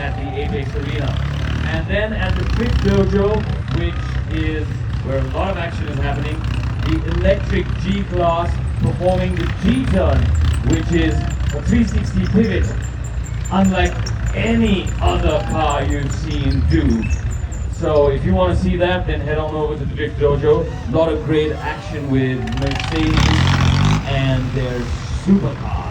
at the Apex Arena. And then at the Drift Dojo, which is where a lot of action is happening, the electric G-Class performing the G-Turn, which is a 360 pivot, unlike any other car you've seen do. So if you want to see that, then head on over to the Drift Dojo. A lot of great action with Mercedes and their supercar.